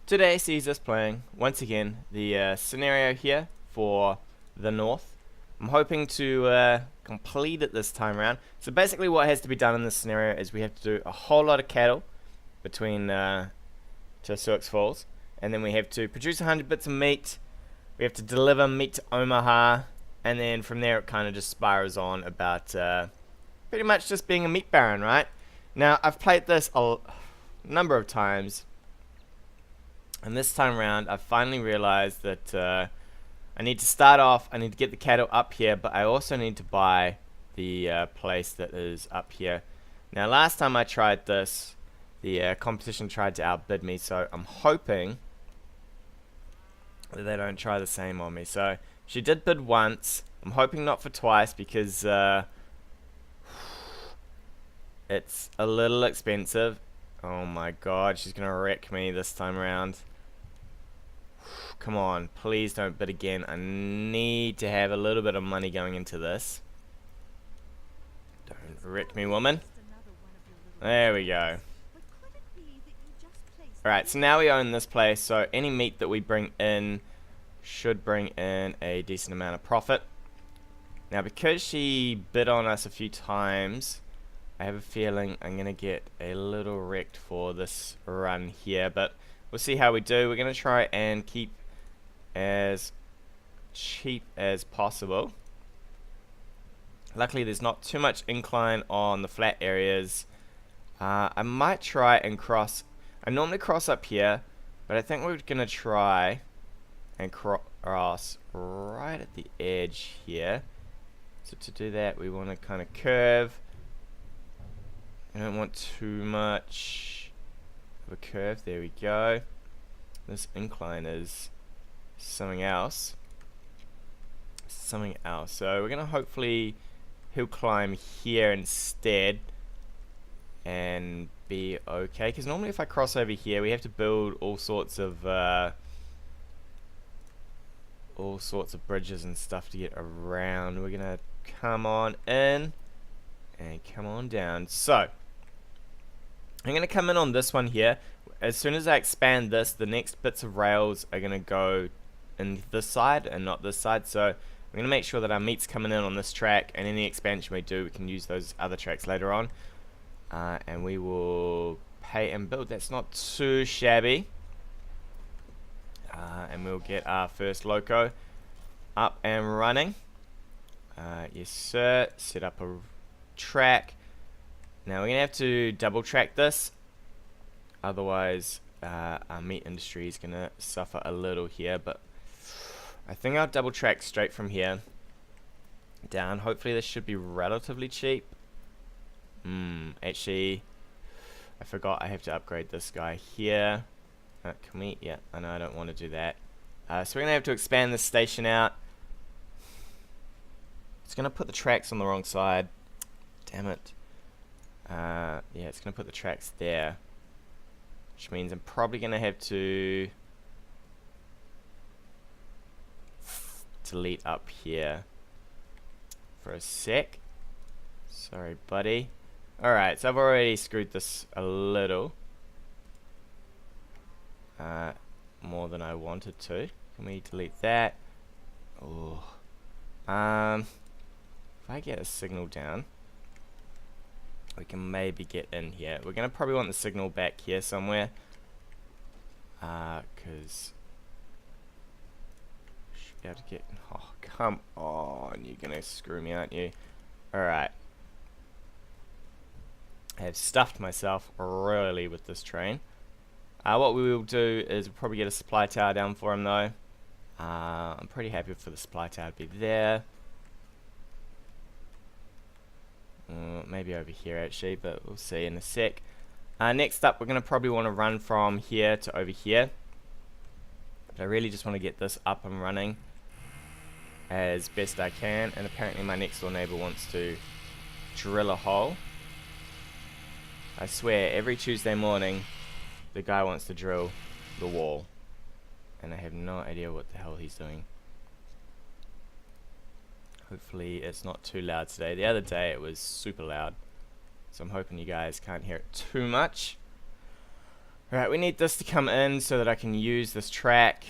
Today sees us playing, once again, the scenario here for the north. I'm hoping to complete it this time around. So basically what has to be done in this scenario is we have to do a whole lot of cattle between to Sioux Falls. And then we have to produce 100 bits of meat. We have to deliver meat to Omaha. And then from there it kind of just spirals on about pretty much just being a meat baron, right? Now, I've played this a number of times. And this time around, I've finally realized that I need to start off, I need to get the cattle up here, but I also need to buy the place that is up here. Now, last time I tried this, the competition tried to outbid me, so I'm hoping that they don't try the same on me. So, she did bid once. I'm hoping not for twice, because it's a little expensive. Oh my god, she's gonna wreck me this time around. Come on, please don't bid again. I need to have a little bit of money going into this. Don't wreck me, woman. There we go. Alright, so now we own this place, so any meat that we bring in should bring in a decent amount of profit. Now, because she bid on us a few times, I have a feeling I'm going to get a little wrecked for this run here, but we'll see how we do. We're going to try and keep as cheap as possible. Luckily, there's not too much incline on the flat areas. I might try and cross. I normally cross up here, but I think we're going to try and cross right at the edge here. So to do that, we want to kind of curve. I don't want too much of a curve. There we go. This incline is something else. Something else. So we're going to hopefully hill climb here instead and be okay. Because normally if I cross over here, we have to build all sorts of bridges and stuff to get around. We're going to come on in and come on down. So I'm going to come in on this one here. As soon as I expand this, the next bits of rails are going to go in this side and not this side. So I'm going to make sure that our meat's coming in on this track, and any expansion we do, we can use those other tracks later on. And we will pay and build. That's not too shabby. And we'll get our first loco up and running. Yes, sir. Set up a track. Now we're going to have to double track this, otherwise our meat industry is going to suffer a little here, but I think I'll double track straight from here down. Hopefully this should be relatively cheap. Actually, I forgot I have to upgrade this guy here. Can we? Yeah, I know I don't want to do that. So we're going to have to expand this station out. It's going to put the tracks on the wrong side. Damn it. Yeah, it's going to put the tracks there, which means I'm probably going to have to delete up here for a sec. Sorry, buddy. Alright, so I've already screwed this a little more than I wanted to. Can we delete that? Oh, if I get a signal down, we can maybe get in here. We're going to probably want the signal back here somewhere. Because should be able to get... Oh, come on. You're going to screw me, aren't you? Alright. I have stuffed myself royally with this train. What we will do is we'll probably get a supply tower down for him, though. I'm pretty happy for the supply tower to be there. Maybe over here actually, but we'll see in a sec. Next up, we're going to probably want to run from here to over here. But I really just want to get this up and running as best I can. And apparently my next door neighbor wants to drill a hole. I swear, every Tuesday morning, the guy wants to drill the wall. And I have no idea what the hell he's doing. Hopefully it's not too loud today. The other day it was super loud. So I'm hoping you guys can't hear it too much. Alright, we need this to come in so that I can use this track.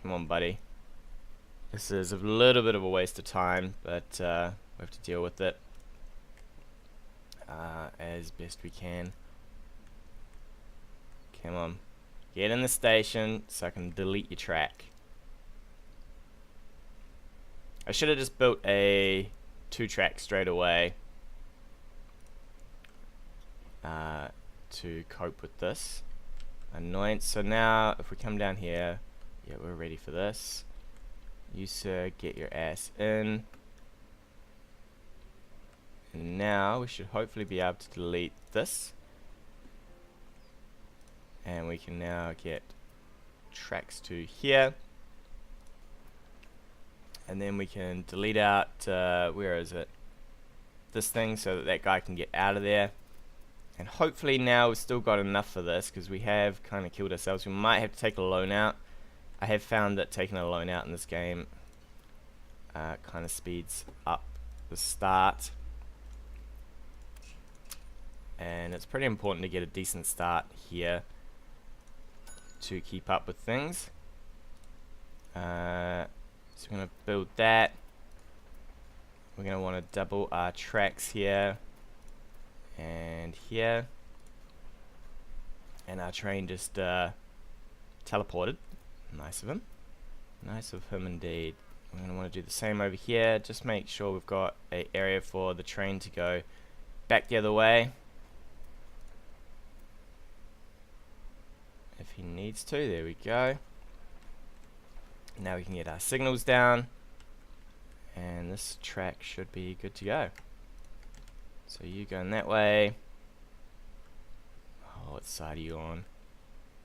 Come on, buddy. This is a little bit of a waste of time, but we have to deal with it as best we can. Come on. Get in the station so I can delete your track. I should have just built a 2-track straight away to cope with this annoyance. So now if we come down here, yeah, we're ready for this. You sir, get your ass in. And now we should hopefully be able to delete this. And we can now get tracks to here. And then we can delete out, where is it? This thing, so that that guy can get out of there. And hopefully now we've still got enough for this, because we have kind of killed ourselves. We might have to take a loan out. I have found that taking a loan out in this game kind of speeds up the start. And it's pretty important to get a decent start here to keep up with things. So we're going to build that. We're going to want to double our tracks here and here. And our train just teleported. Nice of him. Nice of him indeed. We're going to want to do the same over here. Just make sure we've got an area for the train to go back the other way if he needs to. There we go. Now we can get our signals down, and this track should be good to go. So you going that way. Oh, what side are you on?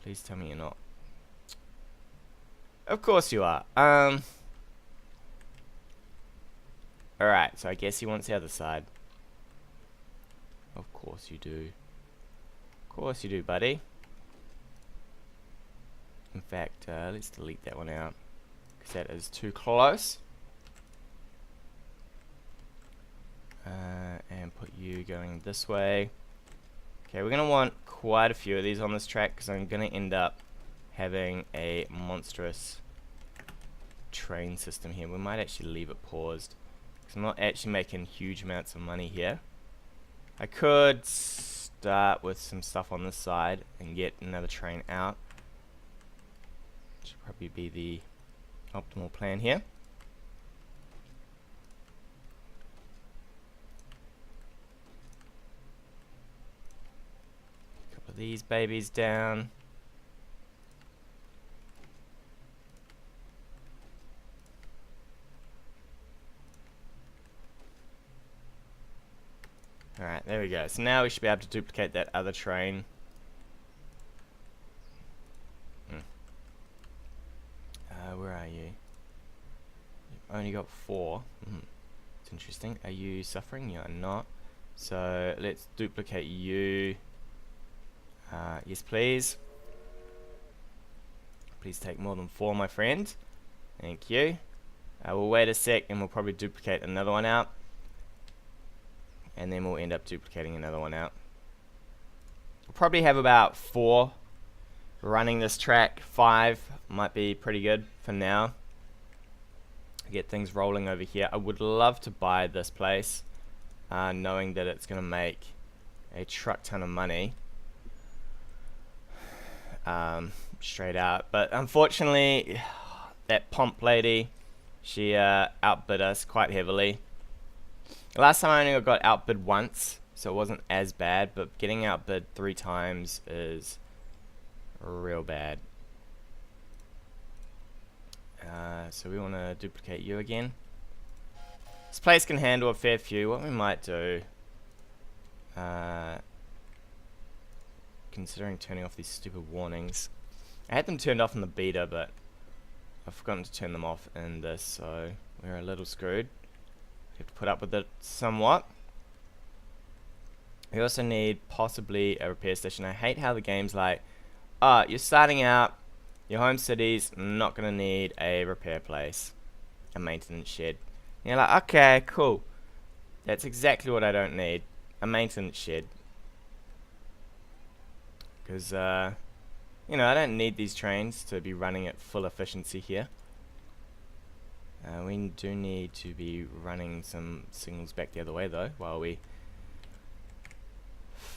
Please tell me you're not. Of course you are. Alright, so I guess he wants the other side. Of course you do. Of course you do, buddy. In fact, let's delete that one out, because that is too close. And put you going this way. Okay, we're going to want quite a few of these on this track, because I'm going to end up having a monstrous train system here. We might actually leave it paused, because I'm not actually making huge amounts of money here. I could start with some stuff on this side and get another train out. Should probably be the optimal plan here. A couple of these babies down. Alright, there we go. So now we should be able to duplicate that other train. Where are you? You've only got 4. It's interesting. Are you suffering? You are not. So let's duplicate you. Yes, please. Please take more than 4, my friend. Thank you. We'll wait a sec and we'll probably duplicate another one out. And then we'll end up duplicating another one out. We'll probably have about 4 running this track. 5 might be pretty good for now. Get things rolling over here. I would love to buy this place, knowing that it's going to make a truck ton of money. Straight out. But unfortunately, that pomp lady, she outbid us quite heavily. Last time I only got outbid once, so it wasn't as bad, but getting outbid 3 times is real bad. So we want to duplicate you again. This place can handle a fair few. What we might do, considering turning off these stupid warnings, I had them turned off in the beta, but I've forgotten to turn them off in this, so we're a little screwed. We have to put up with it somewhat. We also need possibly a repair station. I hate how the game's like, you're starting out, your home city's not going to need a repair place, a maintenance shed. And you're like, okay, cool. That's exactly what I don't need, a maintenance shed. because you know, I don't need these trains to be running at full efficiency here. We do need to be running some signals back the other way though, while we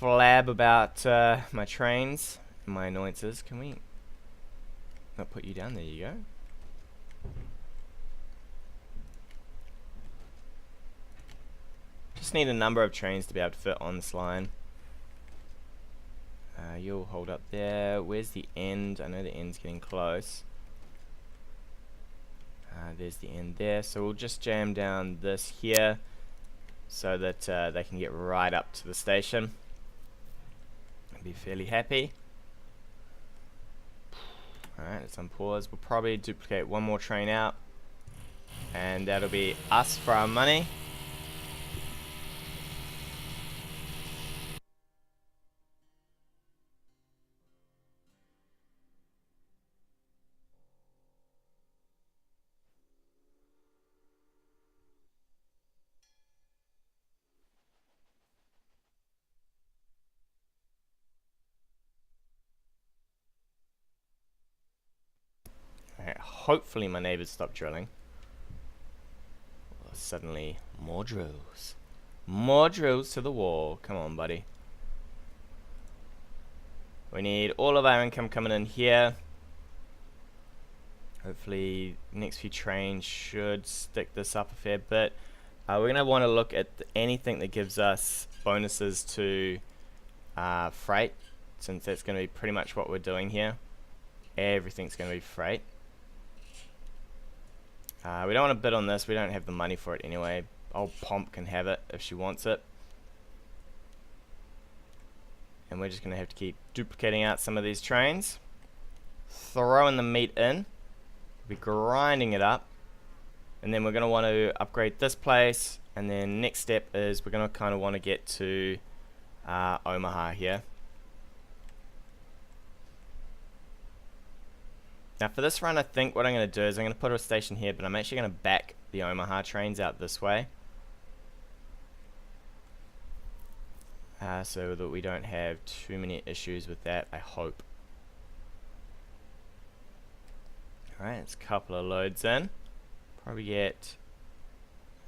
flab about my trains and my annoyances. Can we not put you down? There you go. Just need a number of trains to be able to fit on this line. You'll hold up there. Where's the end? I know the end's getting close. There's the end there. So we'll just jam down this here so that they can get right up to the station and be fairly happy. Alright, let's unpause. We'll probably duplicate one more train out, and that'll be us for our money. Alright, hopefully my neighbors stop drilling. Suddenly, more drills. More drills to the wall. Come on, buddy. We need all of our income coming in here. Hopefully, next few trains should stick this up a fair bit. We're going to want to look at anything that gives us bonuses to freight, since that's going to be pretty much what we're doing here. Everything's going to be freight. We don't want to bid on this. We don't have the money for it anyway. Old Pomp can have it if she wants it. And we're just going to have to keep duplicating out some of these trains. Throwing the meat in. Be grinding it up. And then we're going to want to upgrade this place. And then next step is we're going to kind of want to get to Omaha here. Now for this run, I think what I'm going to do is I'm going to put a station here, but I'm actually going to back the Omaha trains out this way. So that we don't have too many issues with that, I hope. Alright, let's a couple of loads in. Probably get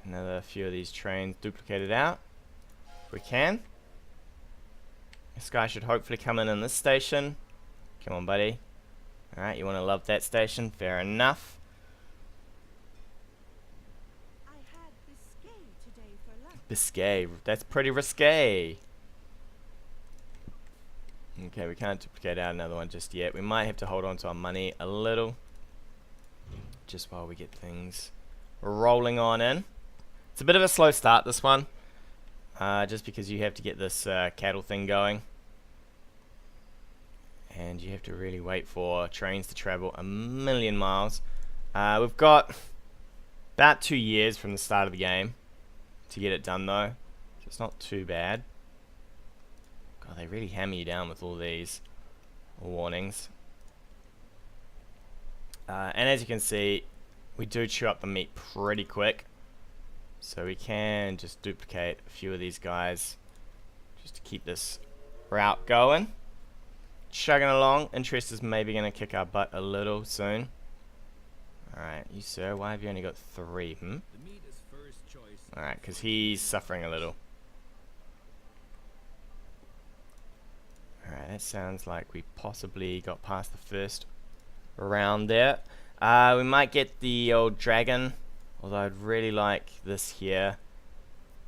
another few of these trains duplicated out, if we can. This guy should hopefully come in this station. Come on, buddy. Alright, you want to love that station? Fair enough. I had Biscay today for lunch. Biscay, that's pretty risque. Okay, we can't duplicate out another one just yet. We might have to hold on to our money a little, just while we get things rolling on in. It's a bit of a slow start, this one, just because you have to get this cattle thing going. And you have to really wait for trains to travel a million miles. We've got about 2 years from the start of the game to get it done though, so it's not too bad. God, they really hammer you down with all these warnings. And as you can see, we do chew up the meat pretty quick, so we can just duplicate a few of these guys just to keep this route going. Chugging along. Interest is maybe going to kick our butt a little soon. Alright, you sir, why have you only got 3? Alright, because he's suffering a little. Alright, that sounds like we possibly got past the first round there. We might get the old dragon, although I'd really like this here.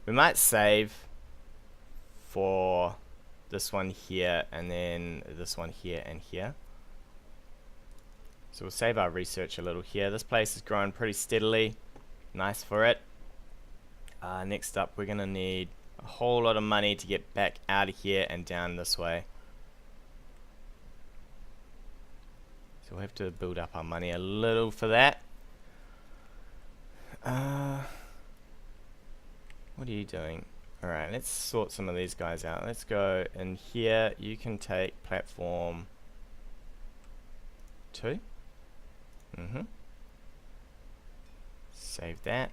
We might save for this one here, and then this one here and here. So we'll save our research a little here. This place is growing pretty steadily. Nice for it. Next up, we're going to need a whole lot of money to get back out of here and down this way. So we'll have to build up our money a little for that. What are you doing? Alright, let's sort some of these guys out. Let's go in here. You can take platform 2. Save that.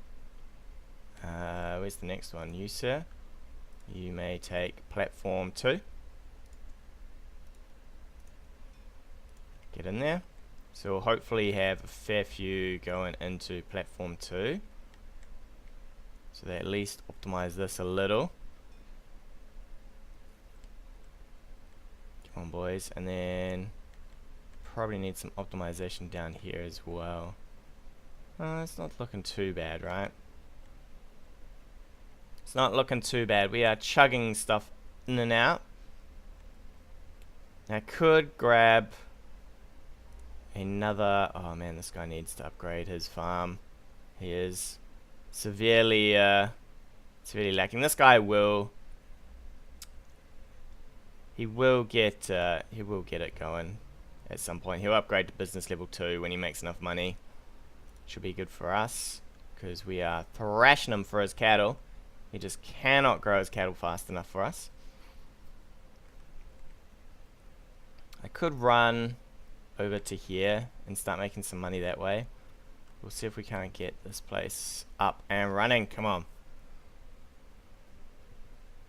Where's the next one? You, sir. You may take platform 2. Get in there. So we'll hopefully have a fair few going into platform 2. So they at least optimize this a little. Come on, boys. And then probably need some optimization down here as well. It's not looking too bad, right? It's not looking too bad. We are chugging stuff in and out. I could grab another... Oh man, this guy needs to upgrade his farm. He is severely lacking. This guy will... He will get it going at some point. He'll upgrade to business level 2 when he makes enough money. Should be good for us, because we are thrashing him for his cattle. He just cannot grow his cattle fast enough for us. I could run over to here and start making some money that way. We'll see if we can't get this place up and running. Come on.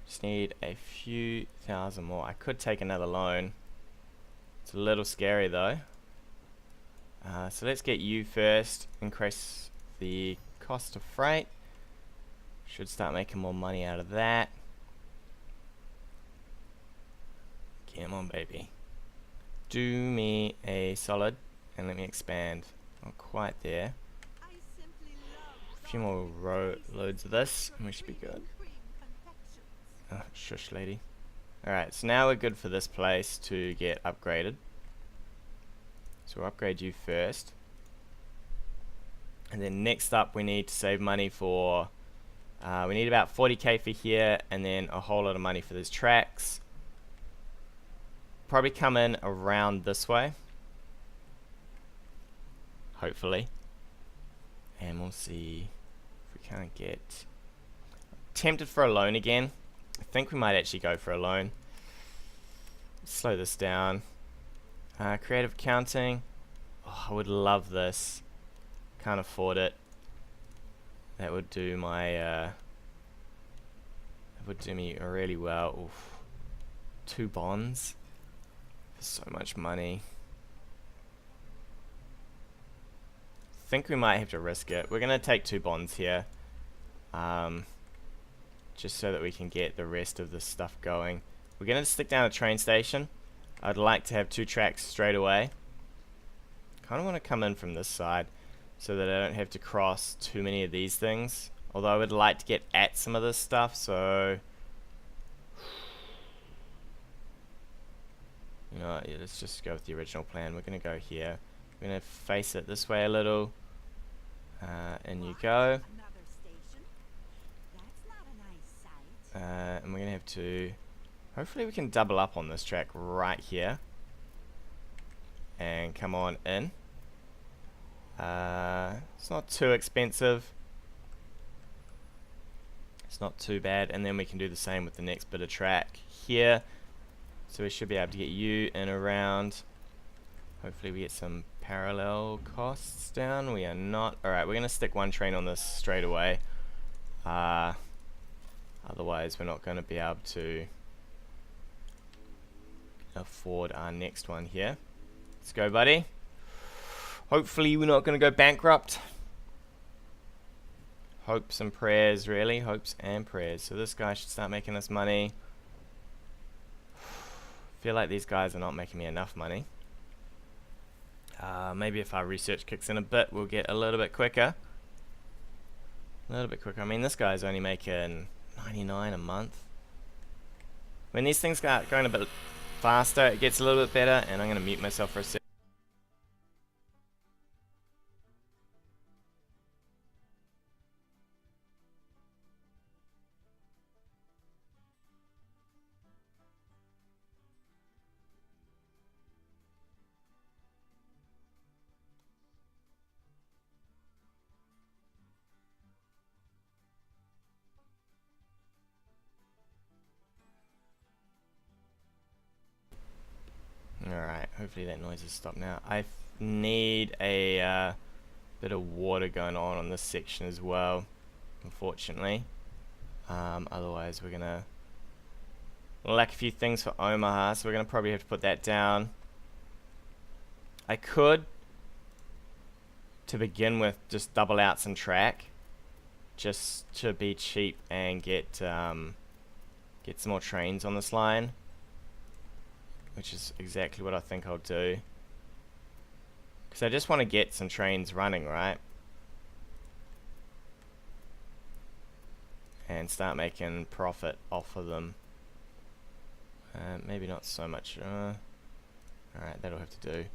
Just need a few thousand more. I could take another loan. It's a little scary though. So let's get you first. Increase the cost of freight. Should start making more money out of that. Come on, baby. Do me a solid and let me expand. Not quite there. I simply love A few more loads of this and we should be good. cream confections. Oh, shush, lady. Alright, so now we're good for this place to get upgraded. So we'll upgrade you first. And then next up we need to save money for... we need about 40k for here and then a whole lot of money for these tracks. Probably come in around this way. Hopefully. And we'll see if we can't get... Tempted for a loan again. I think we might actually go for a loan. Slow this down. Creative accounting. Oh, I would love this. Can't afford it. That would do my... that would do me really well. Oof. 2 bonds. So much money. Think we might have to risk it. We're gonna take 2 bonds here. Just so that we can get the rest of the stuff going. We're gonna stick down a train station. I'd like to have 2 tracks straight away. Kinda wanna come in from this side so that I don't have to cross too many of these things. Although I would like to get at some of this stuff, so... You know what, yeah, let's just go with the original plan. We're going to go here. We're going to face it this way a little. And you go. Another station? That's not a nice sight. And we're going to have to... Hopefully we can double up on this track right here. And come on in. It's not too expensive. It's not too bad. And then we can do the same with the next bit of track here. So we should be able to get you in around. Hopefully we get some parallel costs down. We are not. Alright, we're going to stick 1 train on this straight away. Otherwise we're not going to be able to afford our next one here. Let's go, buddy. Hopefully we're not going to go bankrupt. Hopes and prayers, really. Hopes and prayers. So this guy should start making us money. Feel like these guys are not making me enough money. Maybe if our research kicks in a bit, we'll get a little bit quicker. A little bit quicker. I mean, this guy's only making 99 a month. When these things start going a bit faster, it gets a little bit better. And I'm going to mute myself for a second. Alright, hopefully that noise has stopped now. I need a bit of water going on this section as well, unfortunately. Otherwise we're gonna lack a few things for Omaha, so we're gonna probably have to put that down. I could, to begin with, just double out some track, just to be cheap and get some more trains on this line, which is exactly what I think I'll do. Because I just want to get some trains running, right? And start making profit off of them. Maybe not so much. Alright, that'll have to do.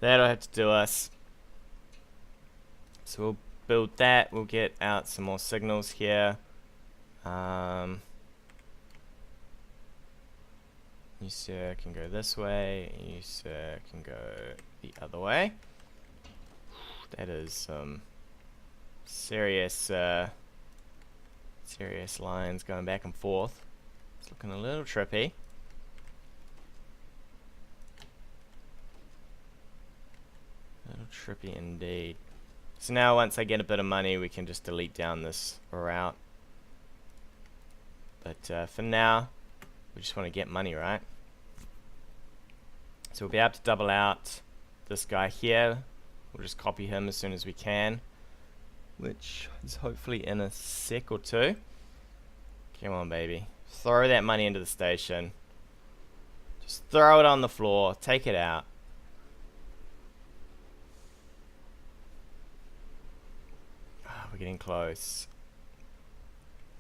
That'll have to do us. So we'll build that. We'll get out some more signals here. You sir can go this way. You sir can go the other way. That is some serious lines going back and forth. It's looking a little trippy. A little trippy indeed. So now once I get a bit of money, we can just delete down this route. But for now, we just want to get money, right? So we'll be able to double out this guy here. We'll just copy him as soon as we can, which is hopefully in a sec or two. Come on, baby. Throw that money into the station. Just throw it on the floor. Take it out. We're getting close.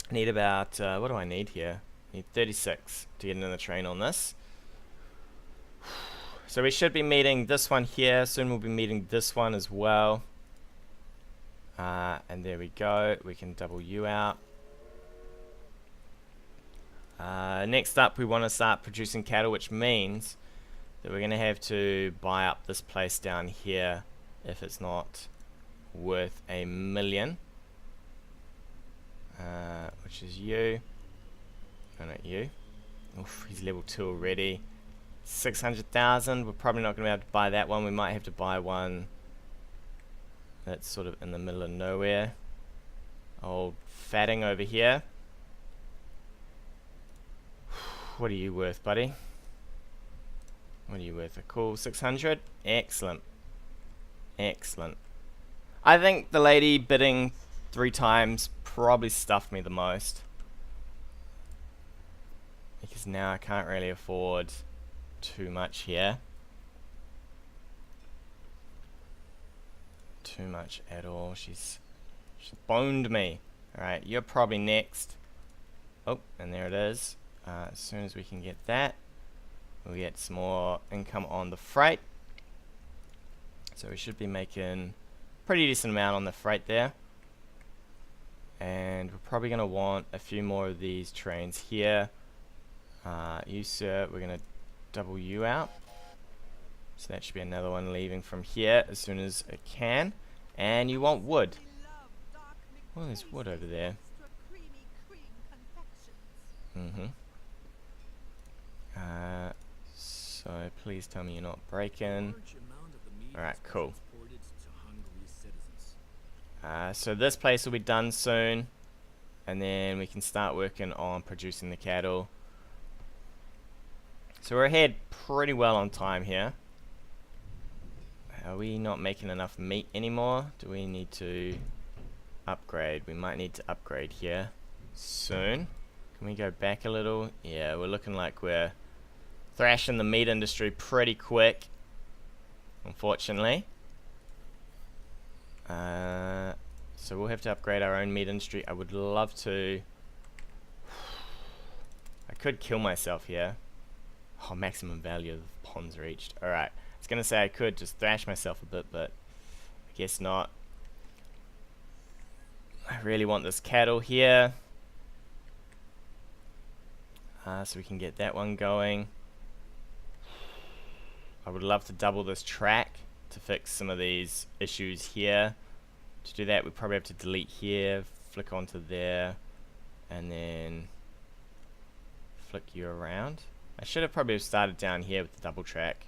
I need about, what do I need here? I need 36 to get into the train on this. So we should be meeting this one here. Soon we'll be meeting this one as well. And there we go. We can double you out. Next up, we want to start producing cattle, which means that we're going to have to buy up this place down here if it's not worth $1 million. Which is you. No, not you. Oof, he's level 2 already. 600,000. We're probably not going to be able to buy that one. We might have to buy one that's sort of in the middle of nowhere. Old fatting over here. What are you worth, buddy? What are you worth? A cool 600? Excellent. Excellent. I think the lady bidding 3 times probably stuffed me the most. Because now I can't really afford too much here. Too much at all. She's boned me. Alright, you're probably next. Oh, and there it is. As soon as we can get that, we'll get some more income on the freight. So we should be making a pretty decent amount on the freight there. And we're probably going to want a few more of these trains here. You sir, we're going to double you out. So that should be another one leaving from here as soon as it can. And you want wood. Oh, there's wood over there. So please tell me you're not breaking. Alright, cool. So this place will be done soon, and then we can start working on producing the cattle. So we're ahead pretty well on time here. Are we not making enough meat anymore? Do we need to upgrade? We might need to upgrade here soon. Can we go back a little? Yeah, we're looking like we're thrashing the meat industry pretty quick, unfortunately. So we'll have to upgrade our own meat industry. I would love to. I could kill myself here. Oh, maximum value of ponds reached. Alright. I was going to say I could just thrash myself a bit, but I guess not. I really want this cattle here. So we can get that one going. I would love to double this track to fix some of these issues here. To do that, we probably have to delete here, flick onto there, and then flick you around. I should have probably started down here with the double track.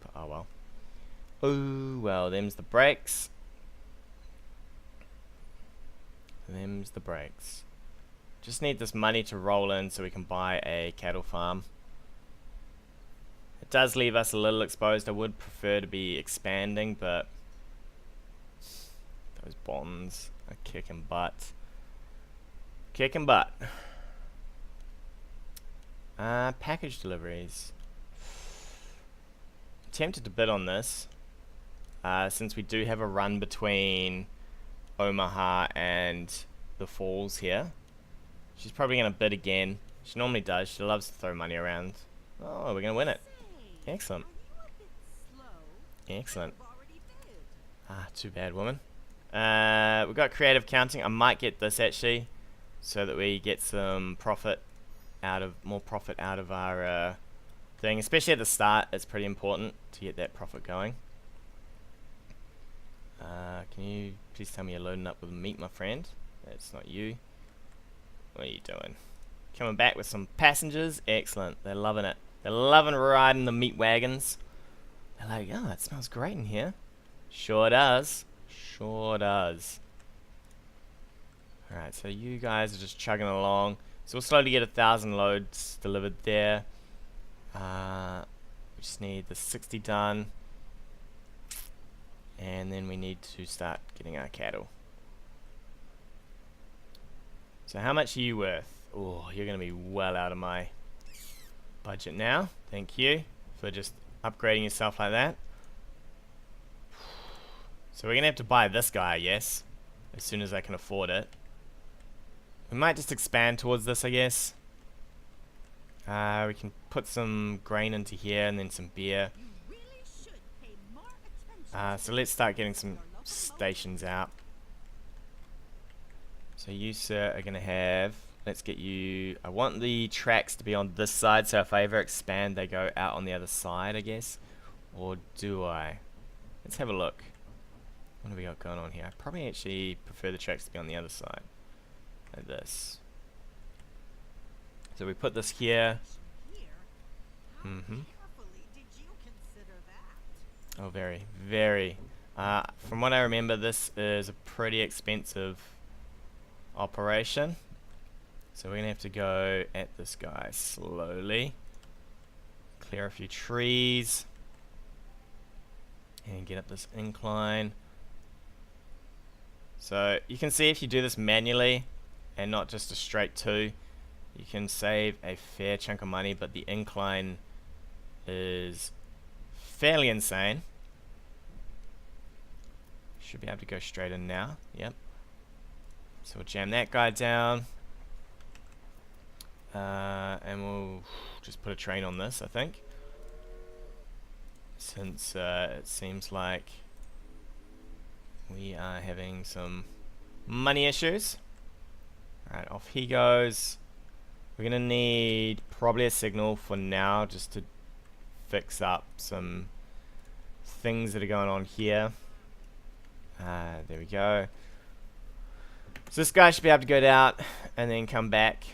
But oh well. Oh well, them's the brakes. Them's the brakes. Just need this money to roll in so we can buy a cattle farm. It does leave us a little exposed. I would prefer to be expanding, but those bonds are kicking butt. Kicking butt. Package deliveries. Tempted to bid on this, since we do have a run between Omaha and the Falls here. She's probably going to bid again. She normally does. She loves to throw money around. Oh, we're going to win it. Excellent. Excellent. Too bad, woman. We've got creative counting. I might get this actually, so that we get some profit more profit out of our thing. Especially at the start, it's pretty important to get that profit going. Can you please tell me you're loading up with meat, my friend? That's not you. What are you doing? Coming back with some passengers. Excellent. They're loving it. They're loving riding the meat wagons. They're like, oh, it smells great in here. Sure does. Sure does. Alright, so you guys are just chugging along. So we'll slowly get 1,000 loads delivered there. We just need the 60 done. And then we need to start getting our cattle. So how much are you worth? Oh, you're going to be well out of my budget now. Thank you for just upgrading yourself like that. So we're going to have to buy this guy, yes, as soon as I can afford it. We might just expand towards this, I guess. We can put some grain into here and then some beer. So let's start getting some stations out. So you, sir, are going to have... Let's get you... I want the tracks to be on this side, so if I ever expand, they go out on the other side, I guess. Or do I? Let's have a look. What have we got going on here? I probably actually prefer the tracks to be on the other side. Like this. So we put this here. Oh, very, very. From what I remember, this is a pretty expensive operation. So we're going to have to go at this guy slowly. Clear a few trees. And get up this incline. So you can see if you do this manually and not just a straight 2, you can save a fair chunk of money, but the incline is fairly insane. Should be able to go straight in now. Yep. So we'll jam that guy down. And we'll just put a train on this, I think. Since it seems like we are having some money issues. Alright, off he goes. We're going to need probably a signal for now just to fix up some things that are going on here. There we go. So this guy should be able to go out and then come back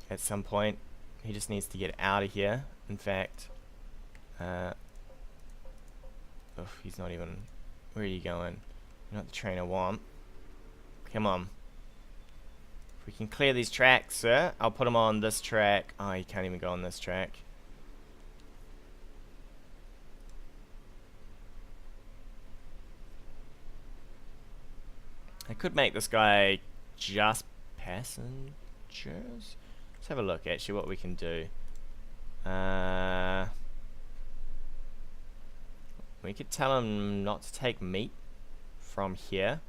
at some point. He just needs to get out of here. In fact, he's not even... Where are you going? You're not the train I want. Come on. If we can clear these tracks, sir, I'll put him on this track. Oh, he can't even go on this track. I could make this guy just passengers. Let's have a look, actually, what we can do. We could tell him not to take meat from here.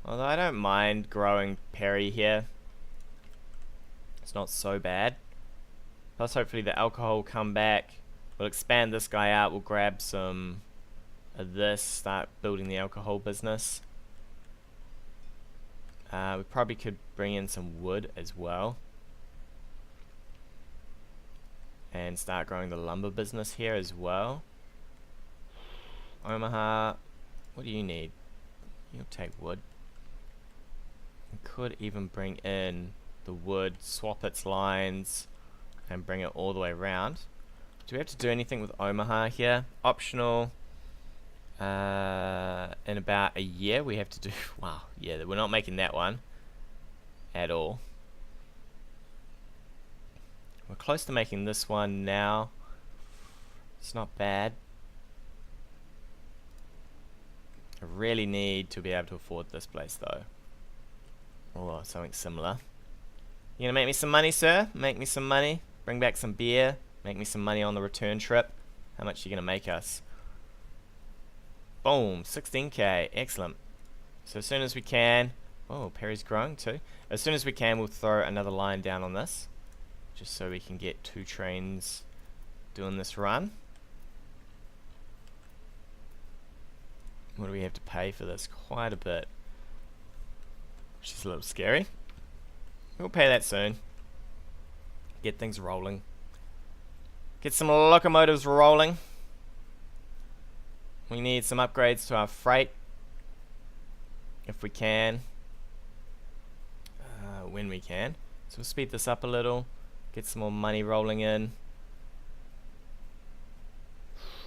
Although I don't mind growing Perry here. It's not so bad. Plus hopefully the alcohol will come back. We'll expand this guy out. We'll grab some of this. Start building the alcohol business. We probably could bring in some wood as well. And start growing the lumber business here as well. Omaha, what do you need? You'll take wood. We could even bring in the wood, swap its lines, and bring it all the way around. Do we have to do anything with Omaha here? Optional. In about a year we have to do... Wow, yeah, we're not making that one at all. We're close to making this one now. It's not bad. I really need to be able to afford this place though. Or something similar. You gonna make me some money, sir? Make me some money. Bring back some beer. Make me some money on the return trip. How much are you gonna make us? Boom, 16k. Excellent. So as soon as we can... Oh, Perry's growing too. As soon as we can, we'll throw another line down on this. Just so we can get 2 trains doing this run. What do we have to pay for this? Quite a bit. Which is a little scary. We'll pay that soon. Get things rolling. Get some locomotives rolling. We need some upgrades to our freight. If we can. When we can. So we'll speed this up a little. Get some more money rolling in.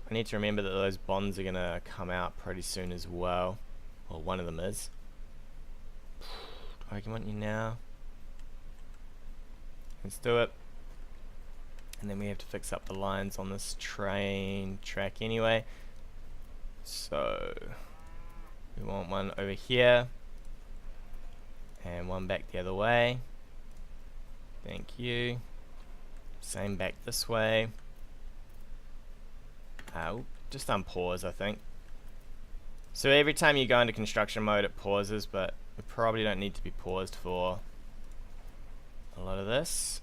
I need to remember that those bonds are going to come out pretty soon as well. Well, one of them is. I want you now. Let's do it. And then we have to fix up the lines on this train track anyway. So we want one over here and one back the other way. Thank you. Same back this way. Just unpause, I think. So every time you go into construction mode it pauses, but we probably don't need to be paused for a lot of this.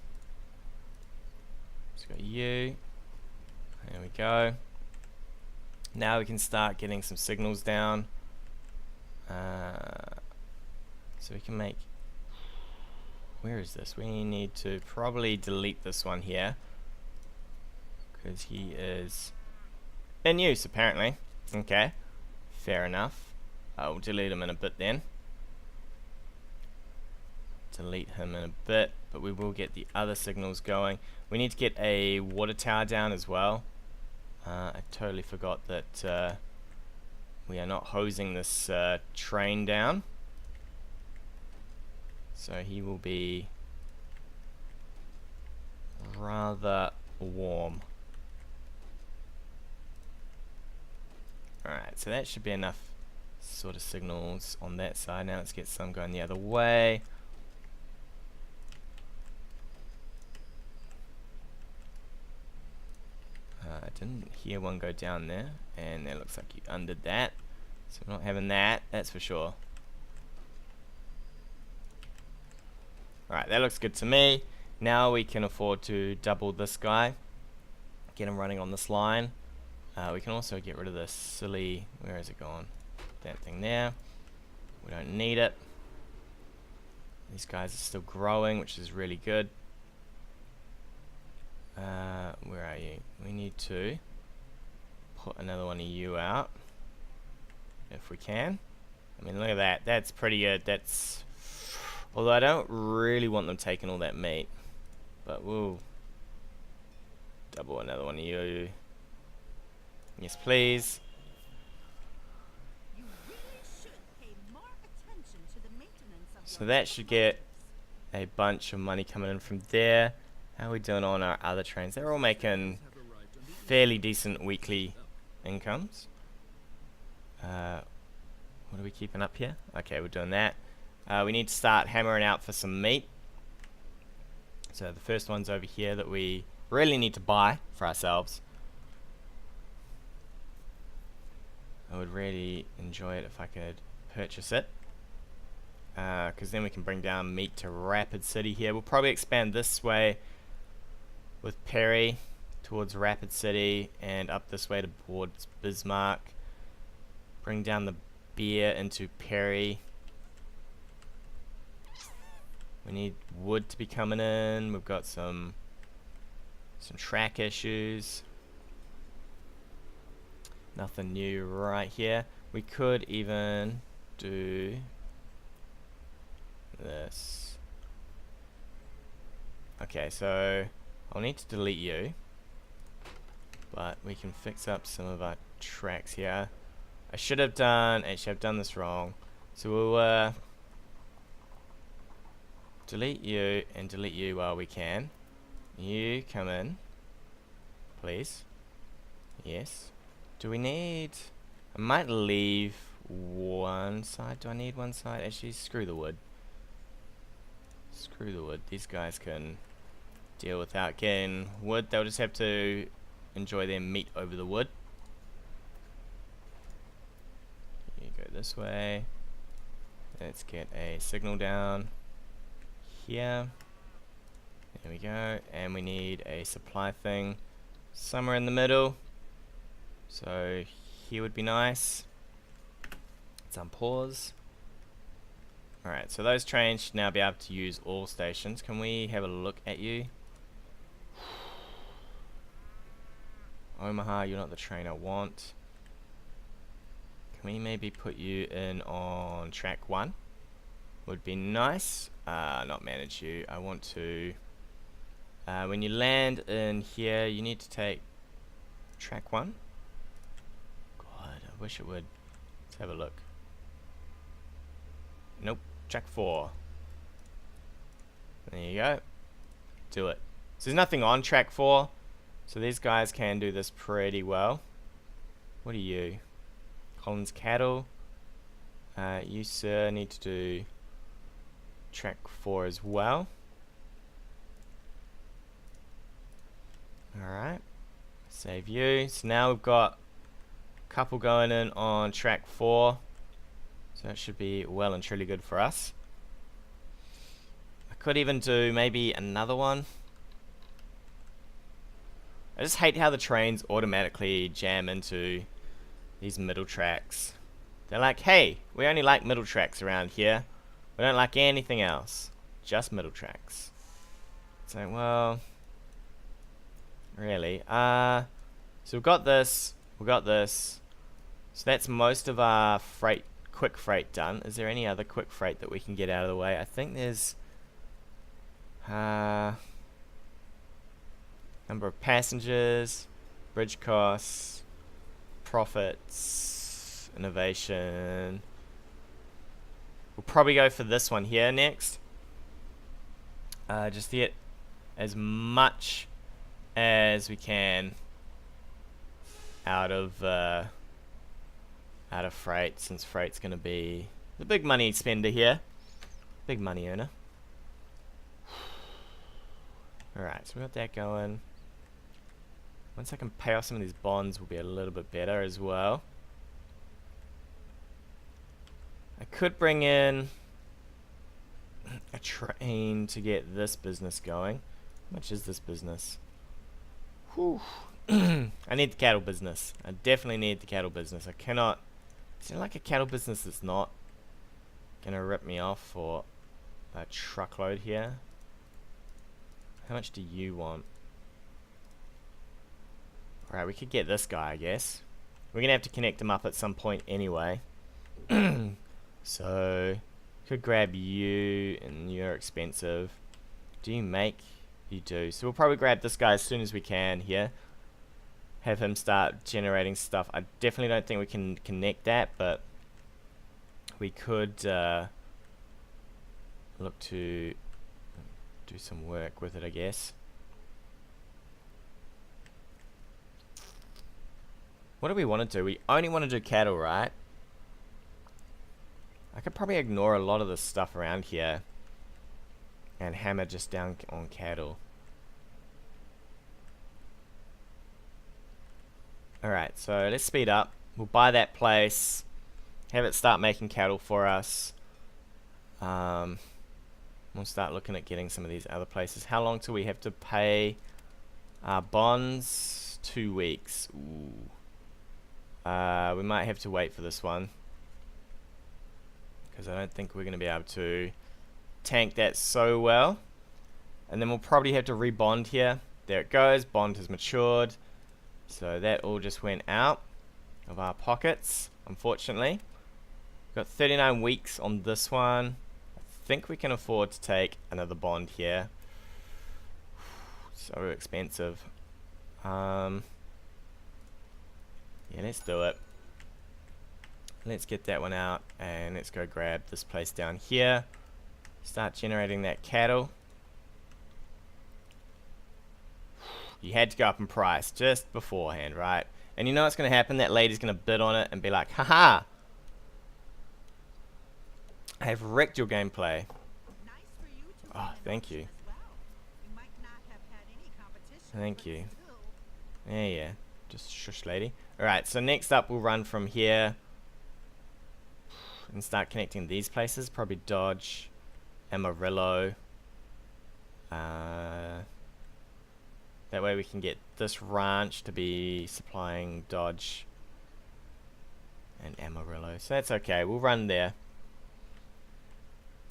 Just got you. There we go. Now we can start getting some signals down. So we can make... Where is this? We need to probably delete this one here. Because he is in use, apparently. Okay. Fair enough. I'll delete him in a bit then. Delete him in a bit. But we will get the other signals going. We need to get a water tower down as well. I totally forgot that we are not hosing this train down. So he will be rather warm. Alright, so that should be enough sort of signals on that side. Now let's get some going the other way. I didn't hear one go down there, and it looks like you undid that. So we're not having that, that's for sure. Alright, that looks good to me. Now we can afford to double this guy. Get him running on this line. We can also get rid of this silly... Where is it gone? That thing there. We don't need it. These guys are still growing, which is really good. Where are you? We need to put another one of you out. If we can. I mean, look at that. That's pretty good. That's... Although I don't really want them taking all that meat. But we'll double another one of you. Yes, please. You really should pay more attention to the maintenance of So your that should get locomotives. a bunch of money coming in from there. How are we doing on our other trains? They're all making fairly decent weekly incomes. What are we keeping up here? Okay, we're doing that. We need to start hammering out for some meat. So the first one's over here that we really need to buy for ourselves. I would really enjoy it if I could purchase it. Because then we can bring down meat to Rapid City here. We'll probably expand this way with Perry towards Rapid City and up this way towards Bismarck. Bring down the beer into Perry. We need wood to be coming in. We've got some track issues. Nothing new right here. We could even do this. Okay, so I'll need to delete you, but we can fix up some of our tracks here. I should have done, actually I've done this wrong. So we'll delete you and delete you while we can. You come in, please. Yes. Do we need... I might leave one side. Do I need one side? Actually, screw the wood. Screw the wood. These guys can deal without getting wood. They'll just have to enjoy their meat over the wood. You go this way. Let's get a signal down here. There we go. And we need a supply thing somewhere in the middle. So here would be nice. Let's unpause. Alright, so those trains should now be able to use all stations. Can we have a look at you? Omaha, you're not the train I want. Can we maybe put you in on track 1? Would be nice. Not manage you. I want to... when you land in here, you need to take track 1. God, I wish it would. Let's have a look. Nope. Track 4. There you go. Do it. So there's nothing on track 4. So these guys can do this pretty well. What are you? Collins Cattle. You, sir, need to do track 4 as well. Alright. Save you. So now we've got a couple going in on track 4. So that should be well and truly good for us. I could even do maybe another one. I just hate how the trains automatically jam into these middle tracks. They're like, hey, we only like middle tracks around here. We don't like anything else. Just middle tracks. So, well... really. So we've got this. We've got this. So that's most of our freight, quick freight done. Is there any other quick freight that we can get out of the way? I think there's... number of passengers, bridge costs, profits, innovation. We'll probably go for this one here next. Just to get as much as we can out of freight, since freight's going to be the big money spender here, big money earner. Alright, so we got that going. Once I can pay off some of these bonds, will be a little bit better as well. I could bring in a train to get this business going. How much is this business? Whew. I need the cattle business. I definitely need the cattle business. I cannot... Is there like a cattle business that's not gonna rip me off for a truckload here? How much do you want? Alright, we could get this guy, I guess. We're gonna have to connect him up at some point anyway. So, could grab you, and you're expensive. Do you make? You do. So we'll probably grab this guy as soon as we can here. Have him start generating stuff. I definitely don't think we can connect that, but we could look to do some work with it, I guess. What do we want to do? We only want to do cattle, right? I could probably ignore a lot of the stuff around here and hammer just down on cattle. Alright, so let's speed up. We'll buy that place, have it start making cattle for us. We'll start looking at getting some of these other places. How long till we have to pay our bonds? 2 weeks. Ooh. We might have to wait for this one, because I don't think we're going to be able to tank that so well. And then we'll probably have to rebond here. There it goes. Bond has matured. So that all just went out of our pockets, unfortunately. We've got 39 weeks on this one. I think we can afford to take another bond here. So expensive. Yeah, let's do it. Let's get that one out, and let's go grab this place down here. Start generating that cattle. You had to go up in price just beforehand, right? And you know what's going to happen? That lady's going to bid on it and be like, haha, I have wrecked your gameplay. Nice for you to Oh, win an thank auction you. as well. You might not have had any competition, Thank but you. still. Yeah. Just shush, lady. Alright, so next up we'll run from here and start connecting these places. Probably Dodge, Amarillo. That way we can get this ranch to be supplying Dodge and Amarillo. So that's okay. We'll run there.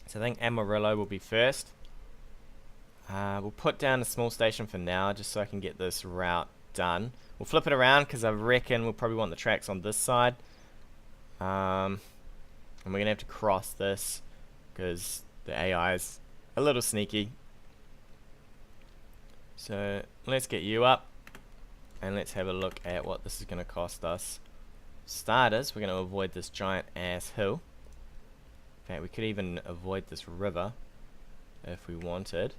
So I think Amarillo will be first. We'll put down a small station for now just so I can get this route done. We'll flip it around because I reckon we'll probably want the tracks on this side. And we're going to have to cross this because the AI is a little sneaky. So let's get you up and let's have a look at what this is going to cost us. Starters, we're going to avoid this giant ass hill. In fact, we could even avoid this river if we wanted.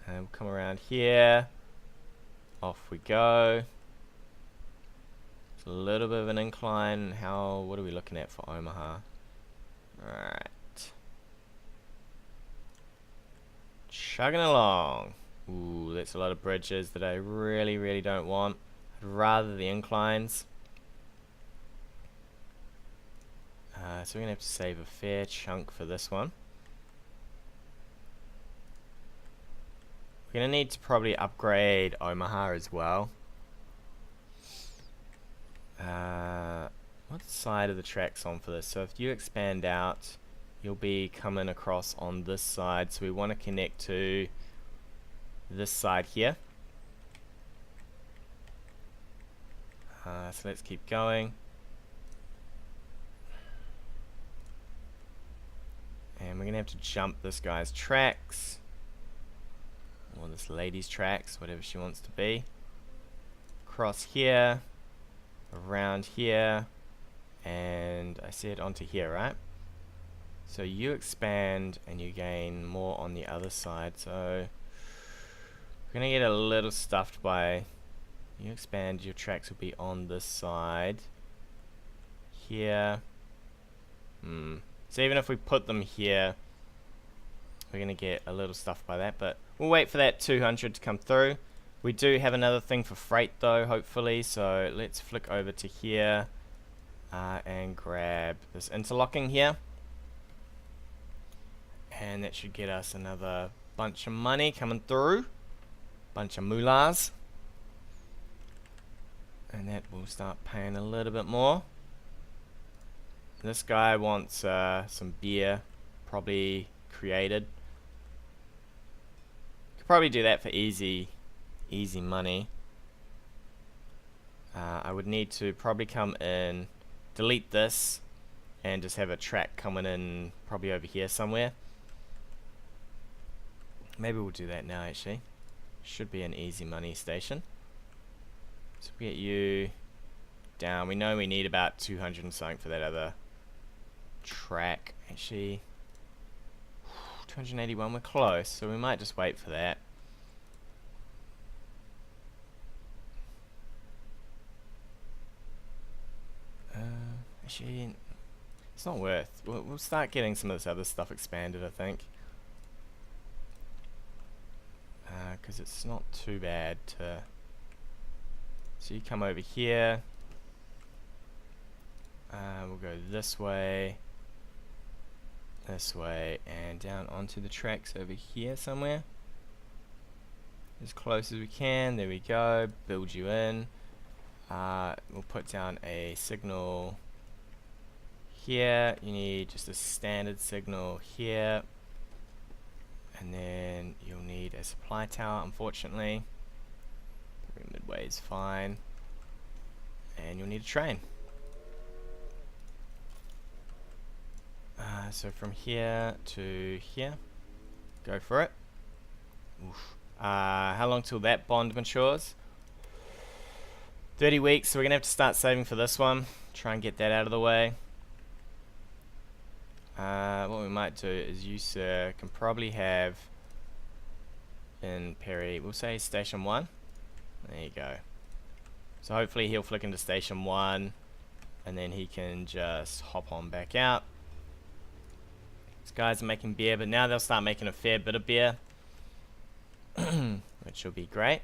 And we'll come around here. Off we go. It's a little bit of an incline. What are we looking at for Omaha? Alright. Chugging along. Ooh, that's a lot of bridges that I really, really don't want. I'd rather the inclines. So we're going to have to save a fair chunk for this one. We're going to need to probably upgrade Omaha as well. What side of the track's on for this? So if you expand out, you'll be coming across on this side. So we want to connect to this side here. So let's keep going. And we're going to have to jump this guy's tracks. Or this lady's tracks, whatever she wants to be. Across here. Around here. And I said onto here, right? So you expand and you gain more on the other side. So we're going to get a little stuffed by... You expand, your tracks will be on this side. Here. So even if we put them here, we're going to get a little stuffed by that. But we'll wait for that 200 to come through. We do have another thing for freight though, hopefully. So let's flick over to here and grab this interlocking here. And that should get us another bunch of money coming through. Bunch of moolahs. And that will start paying a little bit more. This guy wants some beer, probably created. Could probably do that for easy money. I would need to probably come in, delete this, and just have a track coming in probably over here somewhere. Maybe we'll do that now actually. Should be an easy money station. So we get you down. We know we need about 200 and something for that other track. Actually, 281, we're close, so we might just wait for that. Actually, it's not worth. We'll start getting some of this other stuff expanded, I think. Because it's not too bad to... So you come over here. We'll go this way, and down onto the tracks over here somewhere. As close as we can. There we go. Build you in. We'll put down a signal here. You need just a standard signal here. And then you'll need a supply tower, unfortunately. Midway is fine. And you'll need a train. So from here to here. Go for it. Oof. How long till that bond matures? 30 weeks, so we're going to have to start saving for this one. Try and get that out of the way. What we might do is you, sir, can probably have in Perry. We'll say station 1. There you go. So hopefully he'll flick into station 1, and then he can just hop on back out. These guys are making beer, but now they'll start making a fair bit of beer, which will be great.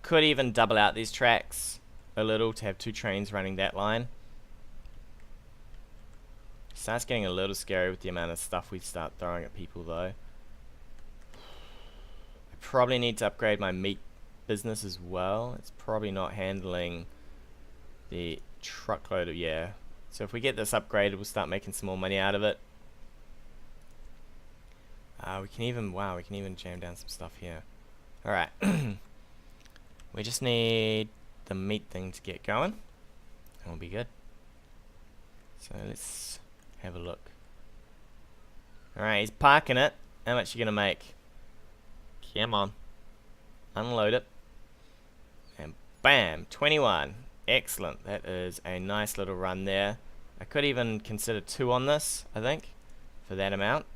Could even double out these tracks a little to have 2 trains running that line. Starts getting a little scary with the amount of stuff we start throwing at people though. I probably need to upgrade my meat business as well. It's probably not handling the truckload of, yeah. So if we get this upgraded, we'll start making some more money out of it. We can even jam down some stuff here. Alright. We just need the meat thing to get going, and we'll be good. So let's have a look. Alright, he's parking it. How much are you gonna make? Come on. Unload it. And bam! 21. Excellent. That is a nice little run there. I could even consider 2 on this, I think, for that amount.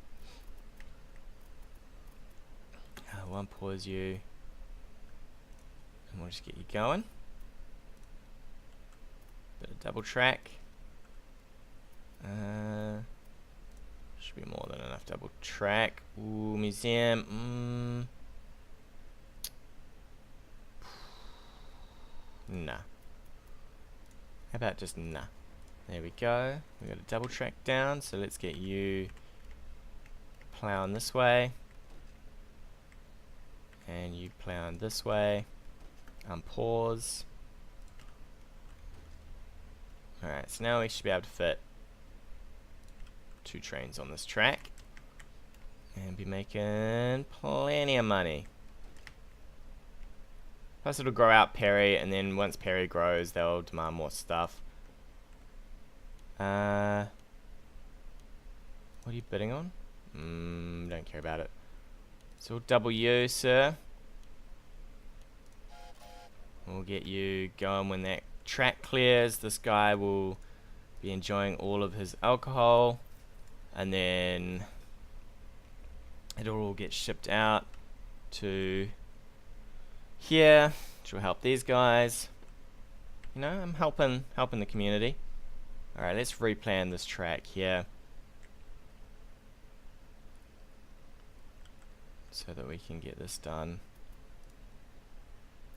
One pause you. And we'll just get you going. Bit of double track. Should be more than enough double track. Ooh, museum. Nah. How about just nah? There we go. We got a double track down, so let's get you plowing this way. And you plowing this way. Pause. Alright, so now we should be able to fit 2 trains on this track and be making plenty of money. Plus it'll grow out Perry, and then once Perry grows they'll demand more stuff. What are you bidding on? Don't care about it. So we'll double you, sir. We'll get you going when that track clears. This guy will be enjoying all of his alcohol, and then it'll all get shipped out to here, which will help these guys. You know, I'm helping the community. Alright, let's replan this track here so that we can get this done.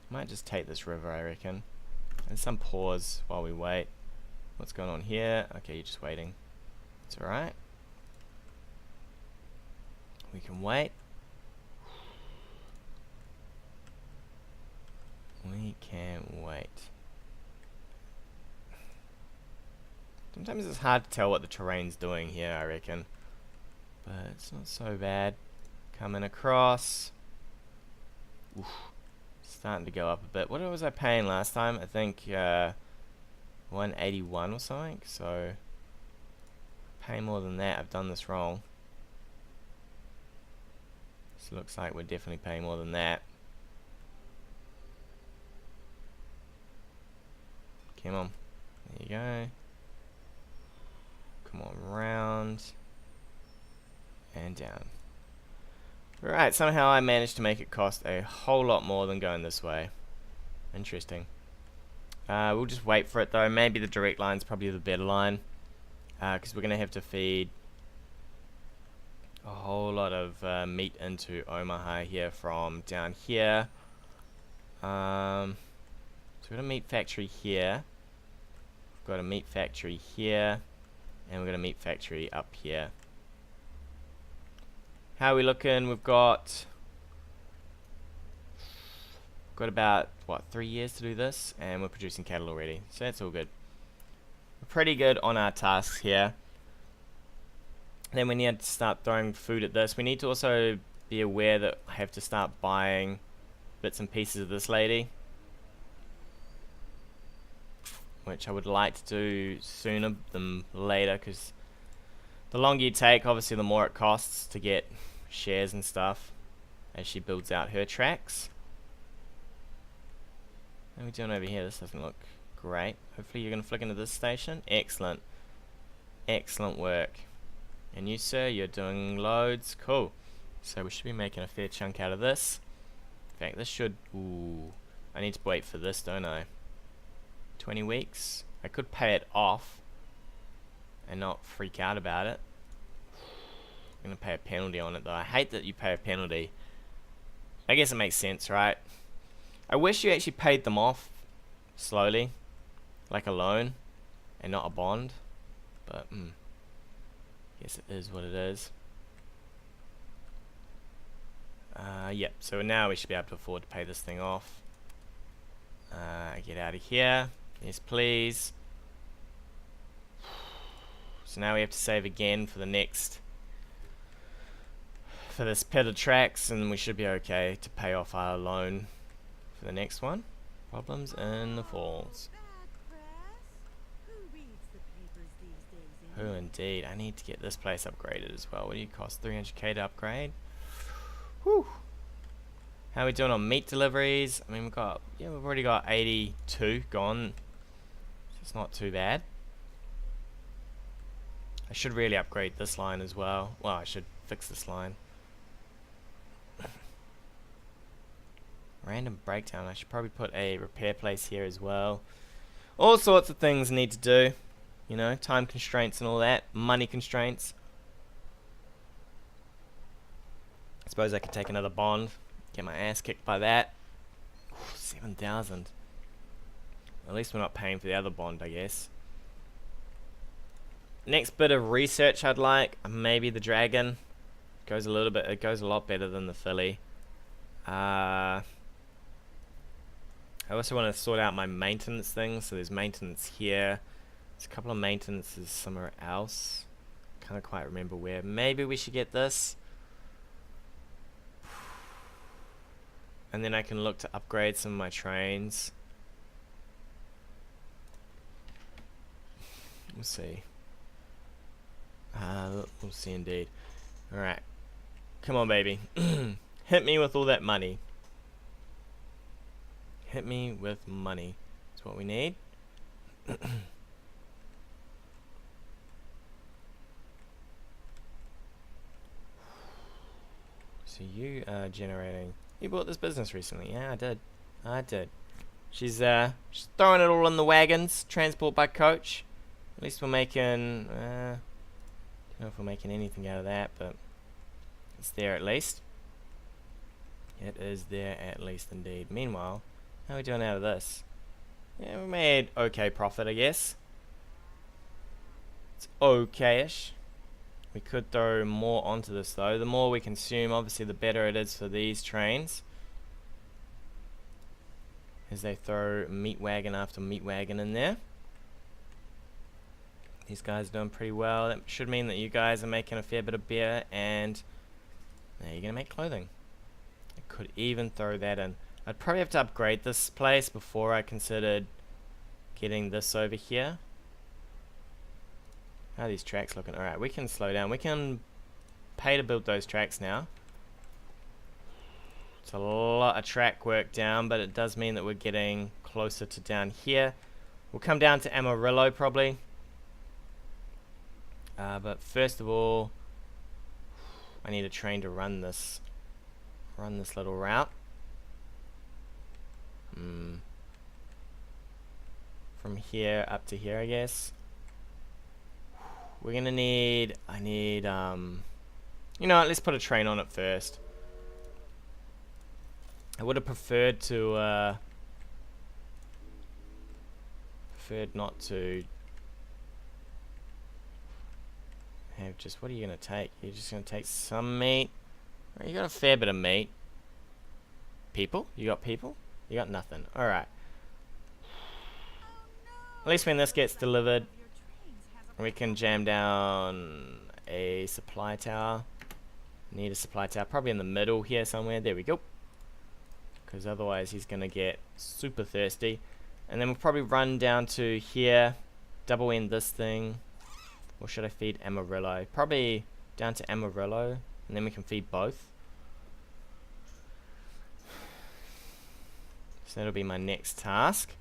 Might just take this river, I reckon. And some pause while we wait. What's going on here? Okay, you're just waiting. It's alright. We can wait. We can wait. Sometimes it's hard to tell what the terrain's doing here, I reckon. But it's not so bad. Coming across. Oof. Starting to go up a bit. What was I paying last time? I think 181 or something. So pay more than that. I've done this wrong. This looks like we're definitely paying more than that. Come on. There you go. Come on, round and down. Right, somehow I managed to make it cost a whole lot more than going this way. Interesting. We'll just wait for it though. Maybe the direct line's probably the better line, because we're going to have to feed a whole lot of meat into Omaha here from down here. So we've got a meat factory here. We've got a meat factory here. And we've got a meat factory up here. How are we looking? We've got about, what, 3 years to do this, and we're producing cattle already, so that's all good. We're pretty good on our tasks here. Then we need to start throwing food at this. We need to also be aware that I have to start buying bits and pieces of this lady, which I would like to do sooner than later, because the longer you take, obviously the more it costs to get shares and stuff as she builds out her tracks. What are we doing over here? This doesn't look great. Hopefully you're going to flick into this station. Excellent. Excellent work. And you, sir, you're doing loads. Cool. So we should be making a fair chunk out of this. In fact, this should... Ooh. I need to wait for this, don't I? 20 weeks. I could pay it off and not freak out about it. I'm going to pay a penalty on it, though. I hate that you pay a penalty. I guess it makes sense, right? I wish you actually paid them off slowly, like a loan, and not a bond. But, guess it is what it is. Yep, so now we should be able to afford to pay this thing off. Get out of here. Yes, please. So now we have to save again for the next... for this pit of tracks, and we should be okay to pay off our loan for the next one. Problems in the falls. Who indeed? I need to get this place upgraded as well. What do you cost? 300k to upgrade? Whew. How are we doing on meat deliveries? I mean, we've already got 82 gone. It's not too bad. I should really upgrade this line as well. Well, I should fix this line. Random breakdown. I should probably put a repair place here as well. All sorts of things need to do. You know, time constraints and all that. Money constraints. I suppose I could take another bond. Get my ass kicked by that. 7,000. At least we're not paying for the other bond, I guess. Next bit of research I'd like. Maybe the dragon. It goes a lot better than the filly. I also want to sort out my maintenance things. So there's maintenance here. There's a couple of maintenances somewhere else. Can't quite remember where. Maybe we should get this. And then I can look to upgrade some of my trains. We'll see. We'll see indeed. Alright. Come on, baby. Hit me with all that money. Hit me with money. That's what we need. So you are generating... You bought this business recently. Yeah, I did. She's throwing it all in the wagons. Transport by coach. At least we're making... don't know if we're making anything out of that, but... It's there at least. It is there at least indeed. Meanwhile, how are we doing out of this? Yeah, we made okay profit, I guess. It's okay-ish. We could throw more onto this though. The more we consume, obviously the better it is for these trains. As they throw meat wagon after meat wagon in there. These guys are doing pretty well. That should mean that you guys are making a fair bit of beer, and now you're going to make clothing. I could even throw that in. I'd probably have to upgrade this place before I considered getting this over here. How are these tracks looking? Alright, we can slow down. We can pay to build those tracks now. It's a lot of track work down, but it does mean that we're getting closer to down here. We'll come down to Amarillo probably. But first of all, I need a train to run this little route. From here up to here, I guess. We're gonna need, you know what, let's put a train on it first. I would have preferred to, not to have just, what are you gonna take? You're just gonna take some meat? You got a fair bit of meat. People? You got people? You got nothing. Alright. At least when this gets delivered, we can jam down a supply tower. Need a supply tower, probably in the middle here somewhere. There we go. Because otherwise he's going to get super thirsty. And then we'll probably run down to here, double end this thing. Or should I feed Amarillo? Probably down to Amarillo, and then we can feed both. So that'll be my next task.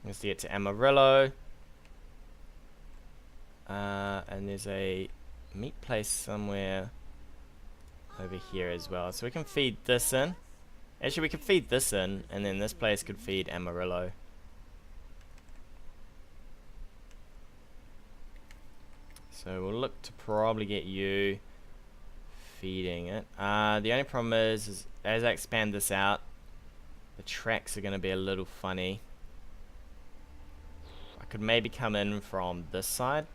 Let's get to Amarillo. And there's a meat place somewhere. over here as well. So we can feed this in. Actually, we could feed this in, and then this place could feed Amarillo. So we'll look to probably get you feeding it. The only problem is as I expand this out, the tracks are going to be a little funny. I could maybe come in from this side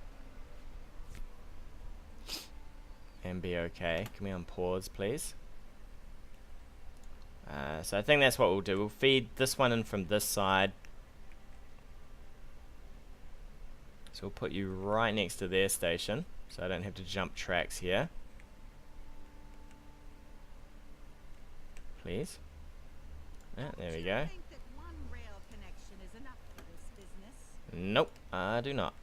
and be okay. Can we unpause, please? So I think that's what we'll do. We'll feed this one in from this side. So we'll put you right next to their station, so I don't have to jump tracks here. Please. There we go. Think that one rail connection is enough for this business? Nope, I do not.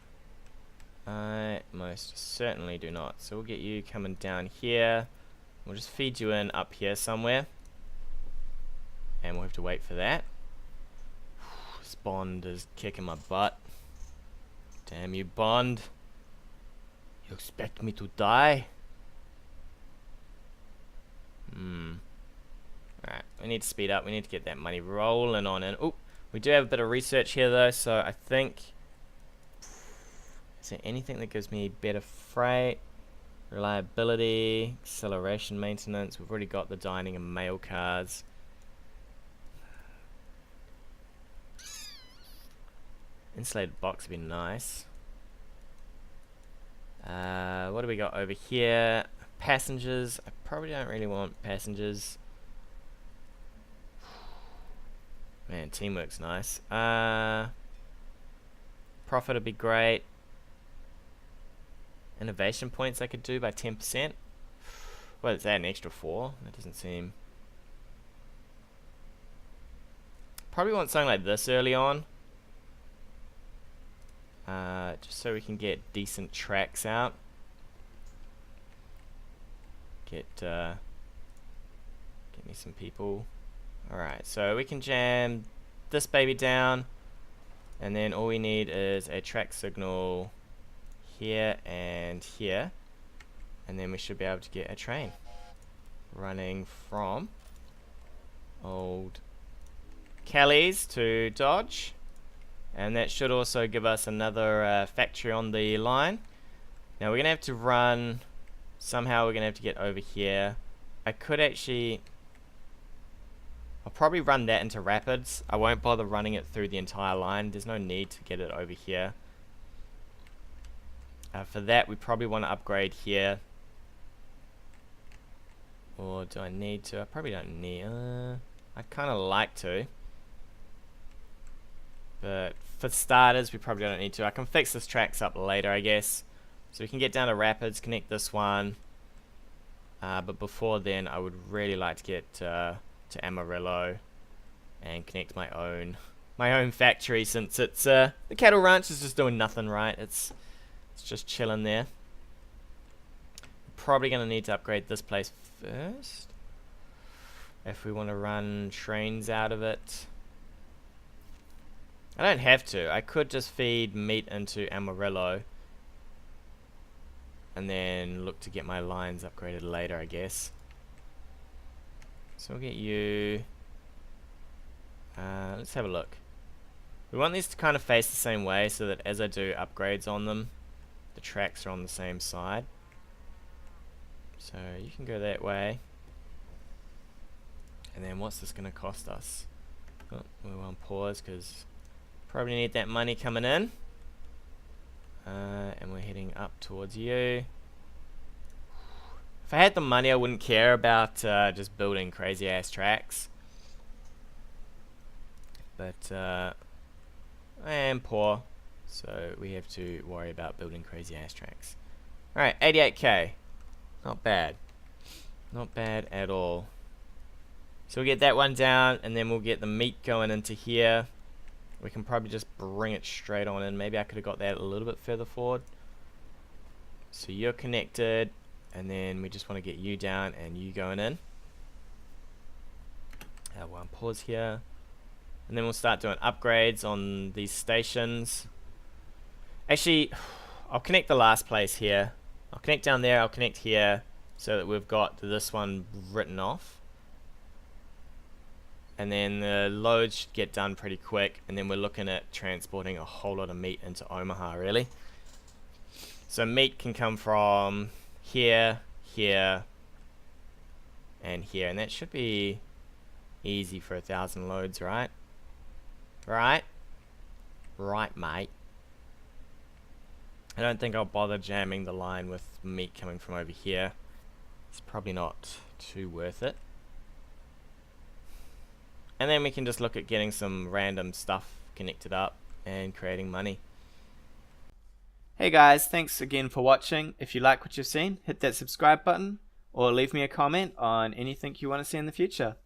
I most certainly do not. So we'll get you coming down here. We'll just feed you in up here somewhere. And we'll have to wait for that. This Bond is kicking my butt. Damn you, Bond. You expect me to die? Alright, we need to speed up. We need to get that money rolling on in. Oh, we do have a bit of research here though, so I think... Is there anything that gives me better freight? Reliability, acceleration maintenance. We've already got the dining and mail cars. Insulated box would be nice. What do we got over here? Passengers. I probably don't really want passengers. Man, teamwork's nice. Profit would be great. Innovation points I could do by 10%. What is that, an extra 4? That doesn't seem... Probably want something like this early on. Just so we can get decent tracks out. Get me some people. Alright, so we can jam this baby down, and then all we need is a track signal here and here, and then we should be able to get a train running from Old Kelly's to Dodge. And that should also give us another factory on the line. Now we're going to have to run... Somehow we're going to have to get over here. I could actually... I'll probably run that into Rapids. I won't bother running it through the entire line. There's no need to get it over here. For that we probably want to upgrade here. Or do I need to? I probably don't need... I'd kind of like to. But for starters, we probably don't need to. I can fix this tracks up later, I guess. So we can get down to Rapids, connect this one. But before then, I would really like to get to Amarillo and connect my own factory, since it's the cattle ranch is just doing nothing right. It's just chilling there. Probably going to need to upgrade this place first if we want to run trains out of it. I don't have to. I could just feed meat into Amarillo and then look to get my lines upgraded later, I guess. So we'll get you... let's have a look. We want these to kind of face the same way so that as I do upgrades on them, the tracks are on the same side. So you can go that way. And then what's this going to cost us? Oh, we want to pause because... Probably need that money coming in. And we're heading up towards you. If I had the money, I wouldn't care about just building crazy ass tracks. But I am poor, so we have to worry about building crazy ass tracks. Alright, 88k. Not bad. Not bad at all. So we'll get that one down, and then we'll get the meat going into here. We can probably just bring it straight on in. Maybe I could have got that a little bit further forward. So you're connected, and then we just want to get you down and you going in. We'll pause here. And then we'll start doing upgrades on these stations. Actually, I'll connect the last place here. I'll connect down there, I'll connect here, so that we've got this one written off. And then the loads should get done pretty quick, and then we're looking at transporting a whole lot of meat into Omaha, really. So meat can come from here, here, and here, and that should be easy for 1,000 loads, right? Right, mate. I don't think I'll bother jamming the line with meat coming from over here. It's probably not too worth it. And then we can just look at getting some random stuff connected up and creating money. Hey guys, thanks again for watching. If you like what you've seen, hit that subscribe button or leave me a comment on anything you want to see in the future.